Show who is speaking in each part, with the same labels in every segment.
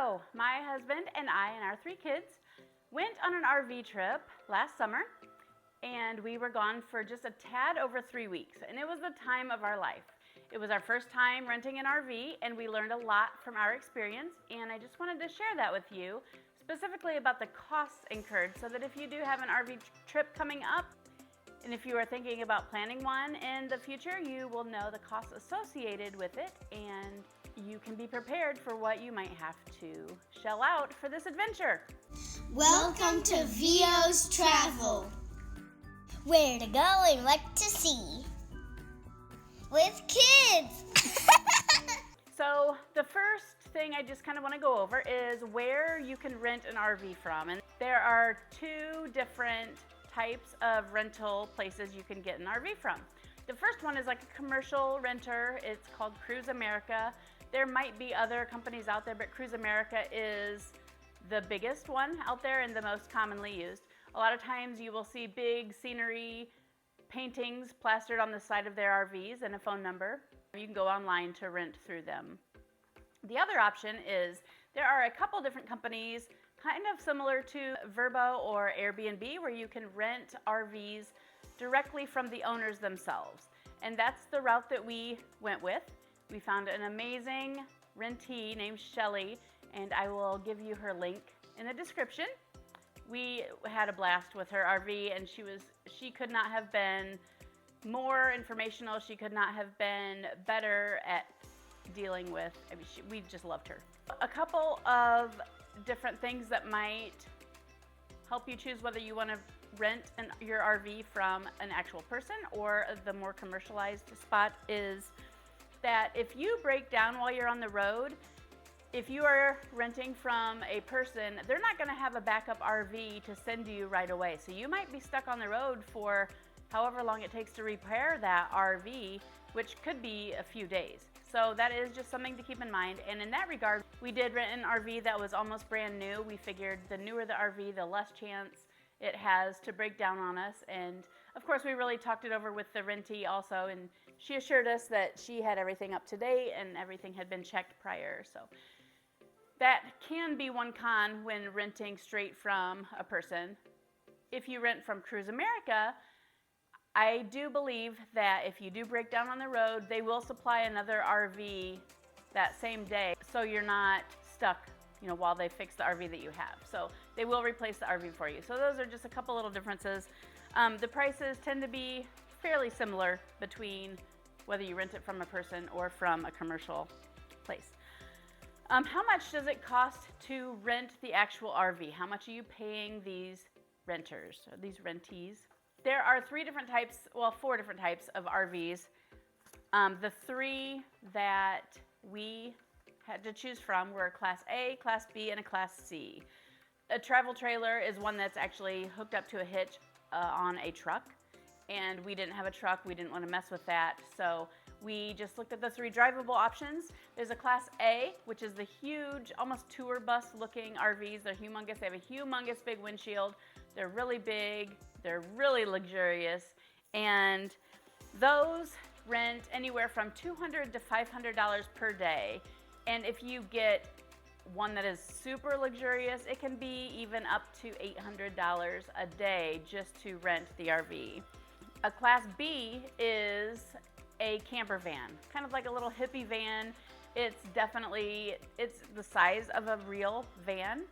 Speaker 1: So, my husband and I and our 3 kids went on an RV trip last summer, and we were gone for just a tad over 3 weeks, and it was the time of our life. It was our first time renting an RV, and we learned a lot from our experience, and I just wanted to share that with you, specifically about the costs incurred, so that if you do have an RV trip coming up, and if you are thinking about planning one in the future, you will know the costs associated with it, and you can be prepared for what you might have to shell out for this adventure.
Speaker 2: Welcome to VO's Travel. Where to go and what to see. With kids!
Speaker 1: So the first thing I just kind of want to go over is where you can rent an RV from. And there are 2 different types of rental places you can get an RV from. The first one is like a commercial renter. It's called Cruise America. There might be other companies out there, but Cruise America is the biggest one out there and the most commonly used. A lot of times you will see big scenery paintings plastered on the side of their RVs and a phone number. You can go online to rent through them. The other option is there are a couple different companies kind of similar to Vrbo or Airbnb where you can rent RVs directly from the owners themselves. And that's the route that we went with. We found an amazing rentee named Shelly, and I will give you her link in the description. We had a blast with her RV, and she could not have been more informational. She could not have been better at dealing with, we just loved her. A couple of different things that might help you choose whether you want to rent your RV from an actual person or the more commercialized spot is that if you break down while you're on the road, if you are renting from a person, they're not going to have a backup RV to send you right away. So you might be stuck on the road for however long it takes to repair that RV, which could be a few days. So that is just something to keep in mind. And in that regard, we did rent an RV that was almost brand new. We figured the newer the RV, the less chance it has to break down on us. And of course, we really talked it over with the rentee also, and she assured us that she had everything up to date and everything had been checked prior. So that can be one con when renting straight from a person. If you rent from Cruise America, I do believe that if you do break down on the road, they will supply another RV that same day, so you're not stuck, while they fix the RV that you have. So they will replace the RV for you. So those are just a couple little differences. The prices tend to be fairly similar between whether you rent it from a person or from a commercial place. How much does it cost to rent the actual RV? How much are you paying these renters, or these rentees? There are 4 different types of RVs. The 3 that we had to choose from were Class A, Class B, and a Class C. A travel trailer is one that's actually hooked up to a hitch on a truck, and we didn't have a truck. We didn't want to mess with that, so we just looked at the 3 drivable options. There's a Class A, which is the huge, almost tour bus looking RVs. They're humongous. They have a humongous big windshield. They're really big. They're really luxurious, and those rent anywhere from $200 to $500 per day. And if you get one that is super luxurious, it can be even up to $800 a day just to rent the RV. A Class B is a camper van, kind of like a little hippie van. It's the size of a real van,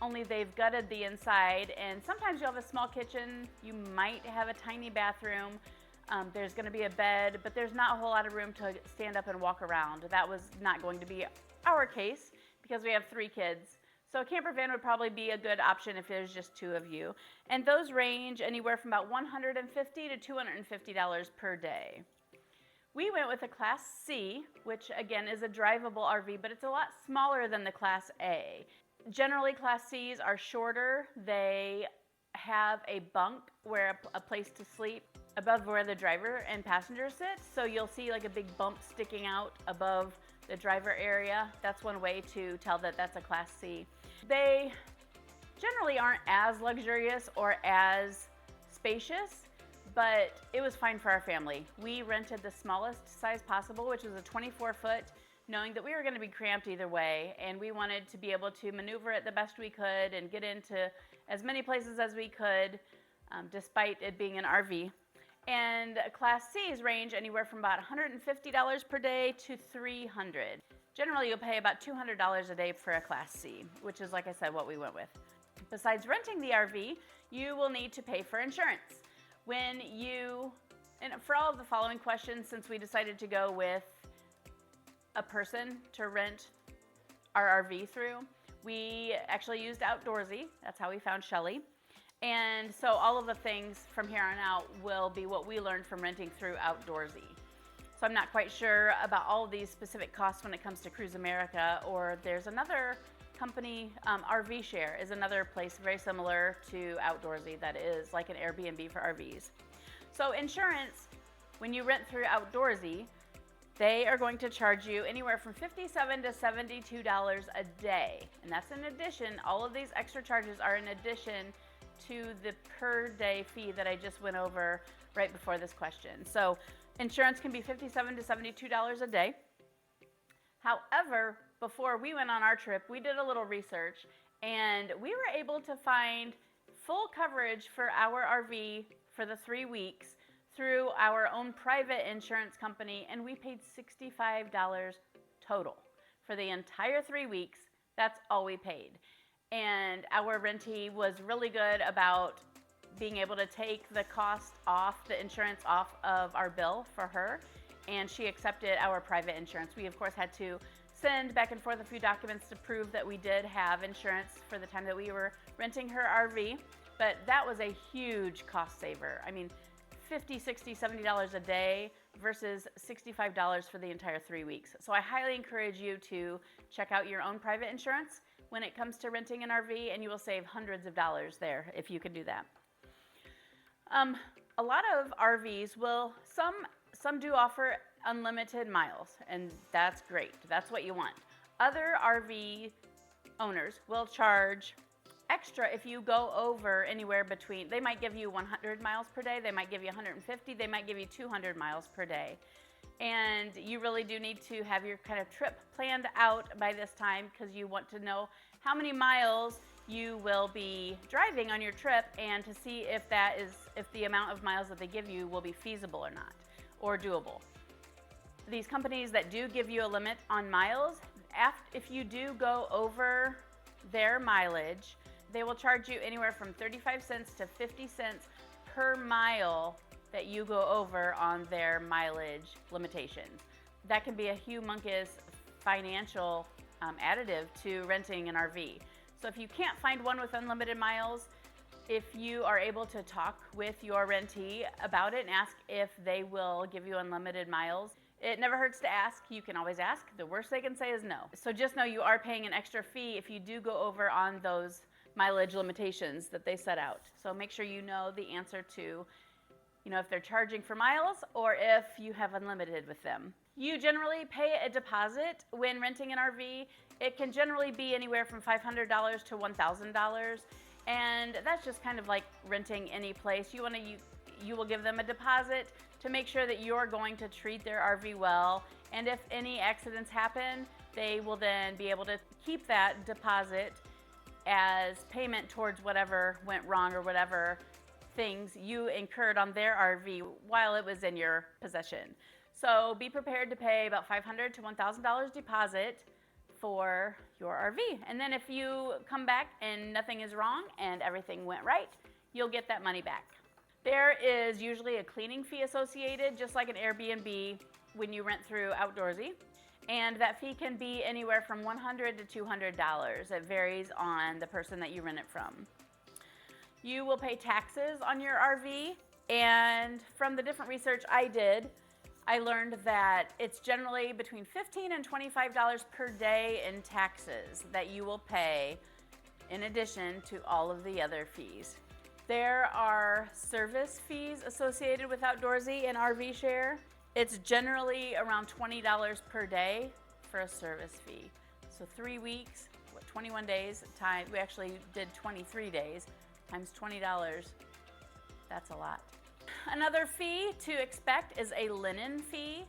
Speaker 1: only they've gutted the inside, and sometimes you'll have a small kitchen. You might have a tiny bathroom. There's going to be a bed, but there's not a whole lot of room to stand up and walk around. That was not going to be our case because we have 3 kids. So a camper van would probably be a good option if there's just 2 of you. And those range anywhere from about $150 to $250 per day. We went with a Class C, which again is a drivable RV, but it's a lot smaller than the Class A. Generally, Class Cs are shorter. They have a bunk a place to sleep above where the driver and passenger sit. So you'll see like a big bump sticking out above the driver area. That's one way to tell that that's a Class C. They generally aren't as luxurious or as spacious, but it was fine for our family. We rented the smallest size possible, which was a 24-foot knowing that we were going to be cramped either way, and we wanted to be able to maneuver it the best we could and get into as many places as we could, despite it being an RV. And Class C's range anywhere from about $150 per day to $300. Generally, you'll pay about $200 a day for a Class C, which is, like I said, what we went with. Besides renting the RV, you will need to pay for insurance. And for all of the following questions, since we decided to go with a person to rent our RV through, we actually used Outdoorsy. That's how we found Shelly. And so all of the things from here on out will be what we learned from renting through Outdoorsy. So I'm not quite sure about all of these specific costs when it comes to Cruise America, or there's another company, RV Share is another place very similar to Outdoorsy that is like an Airbnb for RVs. So insurance, when you rent through Outdoorsy, they are going to charge you anywhere from $57 to $72 a day. And that's in addition, all of these extra charges are in addition to the per day fee that I just went over right before this question. So insurance can be $57 to $72 a day. However, before we went on our trip, we did a little research and we were able to find full coverage for our RV for the 3 weeks through our own private insurance company, and we paid $65 total for the entire 3 weeks. That's all we paid. And our rentee was really good about being able to take the cost off, the insurance off of our bill for her, and she accepted our private insurance. We, of course, had to send back and forth a few documents to prove that we did have insurance for the time that we were renting her RV, but that was a huge cost saver. I mean, $50, $60, $70 a day versus $65 for the entire 3 weeks. So I highly encourage you to check out your own private insurance when it comes to renting an RV, and you will save hundreds of dollars there if you can do that. A lot of RVs will, some do offer unlimited miles, and that's great. That's what you want. Other RV owners will charge extra if you go over anywhere between, they might give you 100 miles per day, they might give you 150, they might give you 200 miles per day. And you really do need to have your kind of trip planned out by this time, because you want to know how many miles you will be driving on your trip, and to see if the amount of miles that they give you will be feasible or not, or doable. These companies that do give you a limit on miles, if you do go over their mileage, they will charge you anywhere from 35 cents to 50 cents per mile that you go over on their mileage limitations. That can be a humongous financial additive to renting an RV. So if you can't find one with unlimited miles, if you are able to talk with your rentee about it and ask if they will give you unlimited miles, it never hurts to ask. You can always ask. The worst they can say is no. So just know you are paying an extra fee if you do go over on those mileage limitations that they set out. So make sure you know the answer to, if they're charging for miles or if you have unlimited with them. You generally pay a deposit when renting an RV. It can generally be anywhere from $500 to $1,000, and that's just kind of like renting any place. You will give them a deposit to make sure that you're going to treat their RV well, and if any accidents happen, they will then be able to keep that deposit as payment towards whatever went wrong or whatever things you incurred on their RV while it was in your possession. So be prepared to pay about $500 to $1,000 deposit for your RV. And then if you come back and nothing is wrong and everything went right, you'll get that money back. There is usually a cleaning fee associated, just like an Airbnb when you rent through Outdoorsy. And that fee can be anywhere from $100 to $200. It varies on the person that you rent it from. You will pay taxes on your RV, and from the different research I did, I learned that it's generally between $15 and $25 per day in taxes that you will pay in addition to all of the other fees. There are service fees associated with Outdoorsy and RV Share. It's generally around $20 per day for a service fee. So 3 weeks, 21 days time, we actually did 23 days, times $20, that's a lot. Another fee to expect is a linen fee.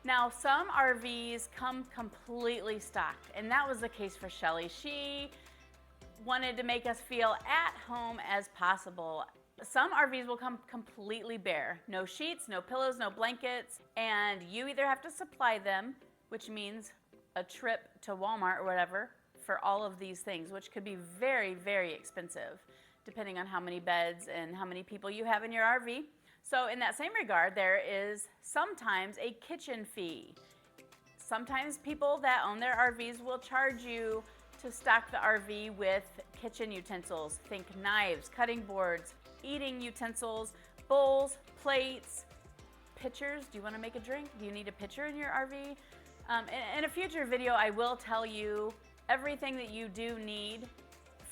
Speaker 1: Now, some RVs come completely stocked, and that was the case for Shelly. She wanted to make us feel at home as possible. Some RVs will come completely bare. No sheets, no pillows, no blankets, and you either have to supply them, which means a trip to Walmart or whatever for all of these things, which could be very, very expensive, depending on how many beds and how many people you have in your RV. So in that same regard, there is sometimes a kitchen fee. Sometimes people that own their RVs will charge you to stock the RV with kitchen utensils. Think knives, cutting boards, eating utensils, bowls, plates, pitchers. Do you want to make a drink? Do you need a pitcher in your RV? In a future video, I will tell you everything that you do need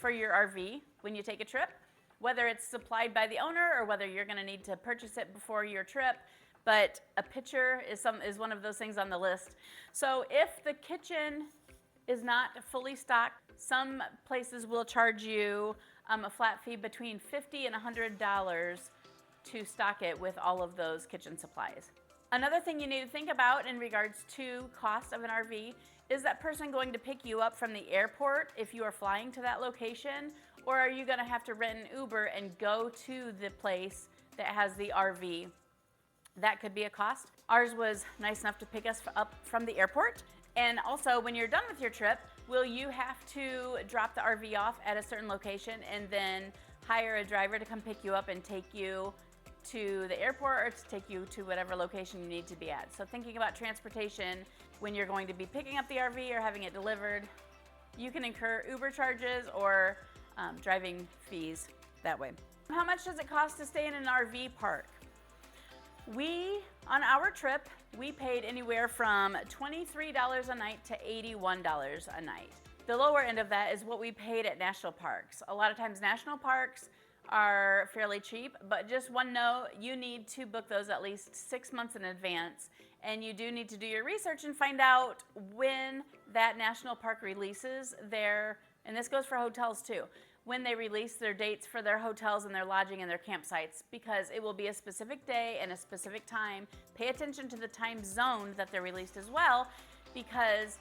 Speaker 1: for your RV when you take a trip, whether it's supplied by the owner or whether you're going to need to purchase it before your trip. But a pitcher is one of those things on the list. So if the kitchen is not fully stocked, some places will charge you a flat fee between $50 and $100 to stock it with all of those kitchen supplies. Another thing you need to think about in regards to cost of an RV is that person going to pick you up from the airport if you are flying to that location, or are you going to have to rent an Uber and go to the place that has the RV? That could be a cost. Ours was nice enough to pick us up from the airport. And also, when you're done with your trip, will you have to drop the RV off at a certain location and then hire a driver to come pick you up and take you to the airport or to take you to whatever location you need to be at? So thinking about transportation when you're going to be picking up the RV or having it delivered, you can incur Uber charges or driving fees that way. How much does it cost to stay in an RV park? On our trip, we paid anywhere from $23 a night to $81 a night. The lower end of that is what we paid at national parks. A lot of times national parks are fairly cheap, but just one note, you need to book those at least 6 months in advance, and you do need to do your research and find out when that national park releases their, and this goes for hotels too, when they release their dates for their hotels and their lodging and their campsites, because it will be a specific day and a specific time. Pay attention to the time zone that they're released as well, because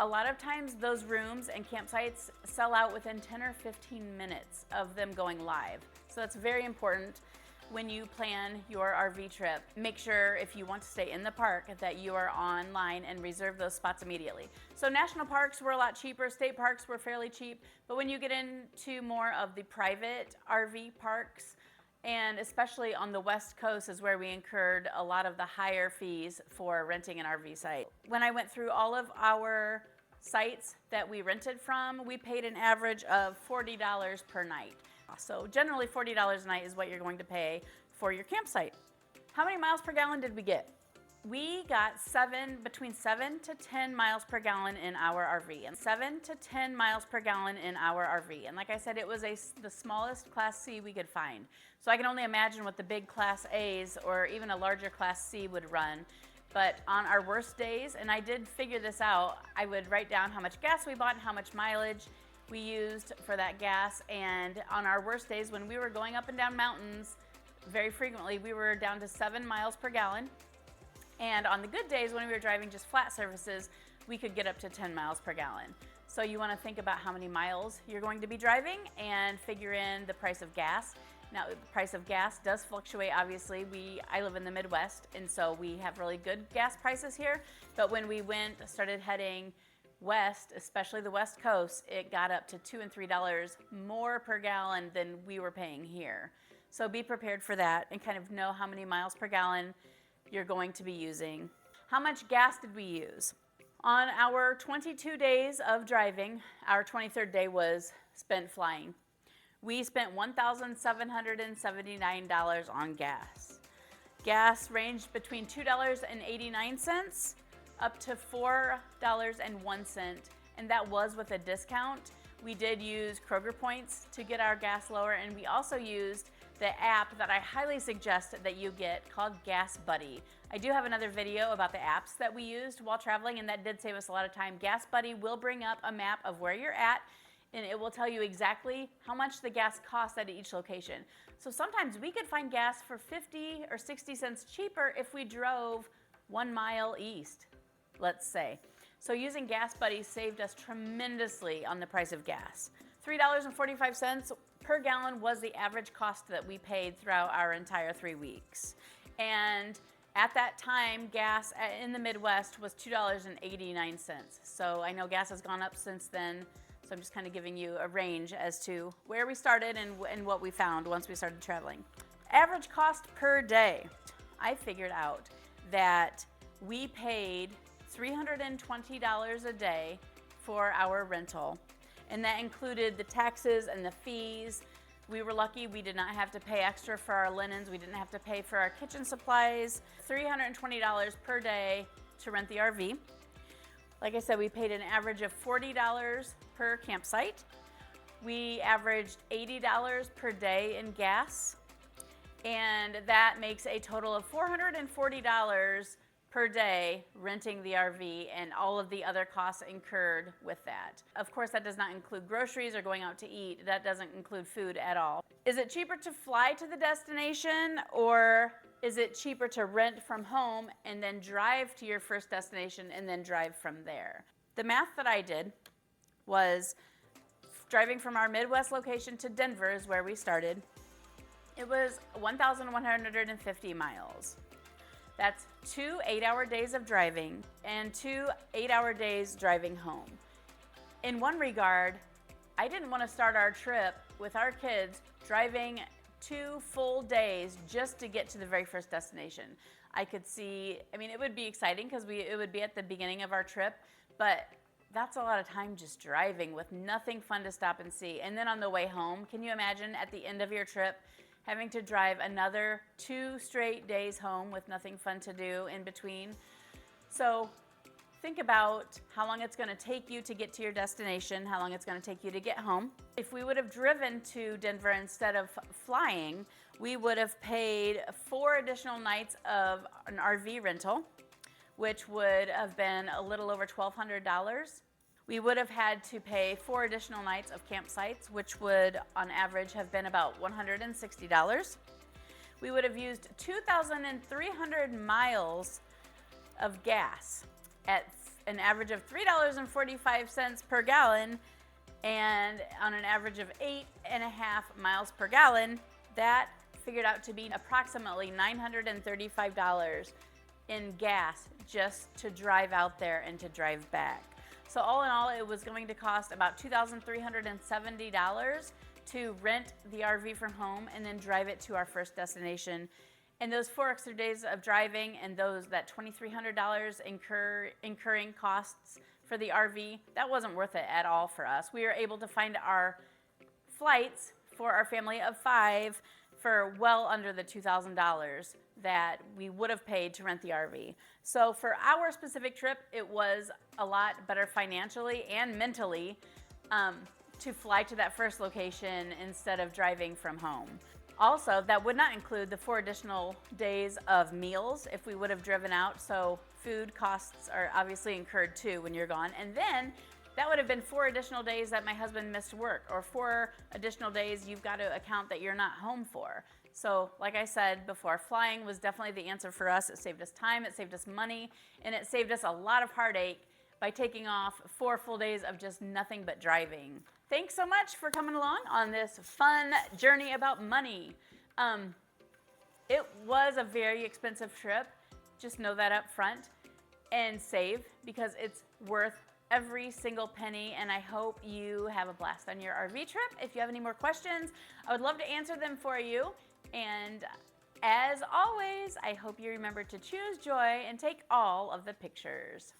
Speaker 1: a lot of times those rooms and campsites sell out within 10 or 15 minutes of them going live. So that's very important when you plan your RV trip. Make sure if you want to stay in the park that you are online and reserve those spots immediately. So national parks were a lot cheaper, state parks were fairly cheap, but when you get into more of the private RV parks, and especially on the West Coast is where we incurred a lot of the higher fees for renting an RV site. When I went through all of our sites that we rented from, we paid an average of $40 per night. So generally $40 a night is what you're going to pay for your campsite. How many miles per gallon did we get? We got between 7 to 10 miles per gallon in our RV, and 7 to 10 miles per gallon in our RV. And like I said, it was the smallest Class C we could find. So I can only imagine what the big Class A's or even a larger Class C would run. But on our worst days, and I did figure this out, I would write down how much gas we bought and how much mileage we used for that gas. And on our worst days, when we were going up and down mountains, very frequently we were down to 7 miles per gallon. And on the good days, when we were driving just flat surfaces, we could get up to 10 miles per gallon. So you want to think about how many miles you're going to be driving and figure in the price of gas. Now, the price of gas does fluctuate, obviously. I live in the Midwest, and so we have really good gas prices here. But when we started heading west, especially the West Coast, it got up to $2 and $3 more per gallon than we were paying here. So be prepared for that and kind of know how many miles per gallon you're going to be using. How much gas did we use? On our 22 days of driving, our 23rd day was spent flying. We spent $1,779 on gas. Gas ranged between $2.89 up to $4.01, and that was with a discount. We did use Kroger points to get our gas lower, and we also used the app that I highly suggest that you get called Gas Buddy. I do have another video about the apps that we used while traveling, and that did save us a lot of time. Gas Buddy will bring up a map of where you're at, and it will tell you exactly how much the gas costs at each location. So sometimes we could find gas for 50 or 60 cents cheaper if we drove 1 mile east, let's say. So using Gas Buddy saved us tremendously on the price of gas. $3.45 per gallon was the average cost that we paid throughout our entire 3 weeks. And at that time, gas in the Midwest was $2.89. So I know gas has gone up since then, so I'm just kind of giving you a range as to where we started and what we found once we started traveling. Average cost per day. I figured out that we paid $320 a day for our rental, and that included the taxes and the fees. We were lucky we did not have to pay extra for our linens. We didn't have to pay for our kitchen supplies. $320 per day to rent the RV. Like I said, we paid an average of $40 per campsite. We averaged $80 per day in gas, and that makes a total of $440 per day renting the RV and all of the other costs incurred with that. Of course, that does not include groceries or going out to eat. That doesn't include food at all. Is it cheaper to fly to the destination, or is it cheaper to rent from home and then drive to your first destination and then drive from there? The math that I did was driving from our Midwest location to Denver is where we started. It was 1,150 miles. That's 2 8-hour days of driving and 2 8-hour days driving home. In one regard, I didn't want to start our trip with our kids driving 2 full days just to get to the very first destination. I could see, it would be exciting because it would be at the beginning of our trip, but that's a lot of time just driving with nothing fun to stop and see. And then on the way home, can you imagine at the end of your trip having to drive another 2 straight days home with nothing fun to do in between? So think about how long it's going to take you to get to your destination, how long it's going to take you to get home. If we would have driven to Denver instead of flying, we would have paid 4 additional nights of an RV rental, which would have been a little over $1,200. We would have had to pay 4 additional nights of campsites, which would on average have been about $160. We would have used 2,300 miles of gas at an average of $3.45 per gallon, and on an average of 8.5 miles per gallon. That figured out to be approximately $935 in gas just to drive out there and to drive back. So all in all, it was going to cost about $2,370 to rent the RV from home and then drive it to our first destination. And those 4 extra days of driving and that $2,300 incurring costs for the RV, that wasn't worth it at all for us. We were able to find our flights for our family of 5 for well under the $2,000 that we would have paid to rent the RV. So for our specific trip, it was a lot better financially and mentally to fly to that first location instead of driving from home. Also, that would not include the 4 additional days of meals if we would have driven out. So food costs are obviously incurred too when you're gone. And then that would have been 4 additional days that my husband missed work, or 4 additional days you've got to account that you're not home for. So like I said before, flying was definitely the answer for us. It saved us time, it saved us money, and it saved us a lot of heartache by taking off 4 full days of just nothing but driving. Thanks so much for coming along on this fun journey about money. It was a very expensive trip. Just know that up front and save, because it's worth every single penny, and I hope you have a blast on your RV trip. If you have any more questions, I would love to answer them for you. And as always, I hope you remember to choose joy and take all of the pictures.